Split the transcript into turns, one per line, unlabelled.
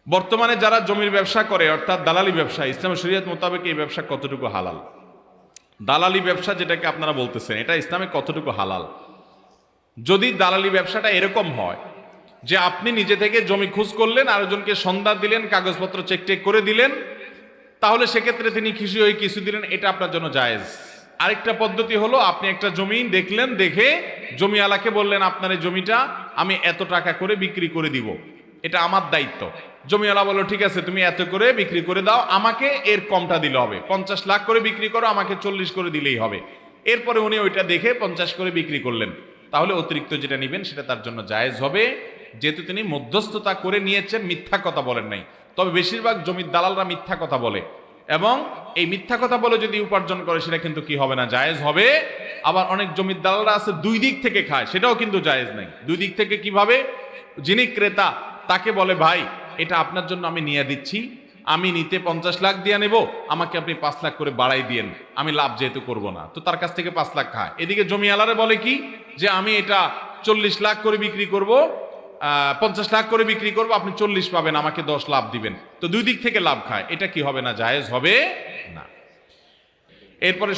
বর্তমানে যারা জমির ব্যবসা করে অর্থাৎ দালালি ব্যবসা, ইসলামের শরীয়ত মোতাবেক এই ব্যবসা কতটুকু হালাল? দালালি ব্যবসা যেটাকে আপনারা বলতেছেন, এটা ইসলামে কতটুকু হালাল? যদি দালালি ব্যবসাটা এরকম হয় যে আপনি নিজে থেকে জমি খোঁজ করলেন, আরেকজনকে সন্ধান দিলেন, কাগজপত্র চেক টেক করে দিলেন, তাহলে সেক্ষেত্রে তিনি খুশি হয়ে কিছু দিলেন, এটা আপনার জন্য জায়েজ। আরেকটা পদ্ধতি হলো, আপনি একটা জমি দেখলেন, দেখে জমিওয়ালাকে বললেন আপনার এই জমিটা আমি এত টাকা করে বিক্রি করে দিব, এটা আমার দায়িত্ব। জমিওয়ালা বলল ঠিক আছে, তুমি এত করে বিক্রি করে দাও, আমাকে এর কমটা দিলে হবে, 50 লাখ করে বিক্রি করো, আমাকে 40 করে দিলেই হবে। এরপরে উনি ওইটা দেখে 50 করে বিক্রি করলেন, তাহলে অতিরিক্ত যেটা নিবেন সেটা তার জন্য জায়েজ হবে, যেহেতু তিনি মধ্যস্থতা করে নিয়েছেন, মিথ্যা কথা বলেন নাই। তবে বেশিরভাগ জমির দালালরা মিথ্যা কথা বলে, এবং এই মিথ্যা কথা বলে যদি উপার্জন করে সেটা কিন্তু কি হবে না, জায়েজ হবে। আবার অনেক জমির দালালরা আছে দুই দিক থেকে খায়, সেটাও কিন্তু জায়েজ নাই। দুই দিক থেকে কিভাবে? যিনি ক্রেতা তাকে বলে ভাই এটা আপনার জন্য আমি নিয়ে দিচ্ছি, আমি নিতে 50 লাখ দিয়ে নেব, আমাকে আপনি 5 লাখ করে বাড়াই দিয়েন, আমি লাভ যেহেতু করব না, তো তার কাছ থেকে 5 লাখ খায়। এদিকে জমিওয়ালারে বলে কি যে আমি এটা 40 লাখ করে বিক্রি করব, 50 লাখ করে বিক্রি করব, আপনি 40 পাবেন, আমাকে 10 লাভ দিবেন। তো দুই দিক থেকে লাভ খায়, এটা কি হবে না, জায়েজ হবে না। এরপরে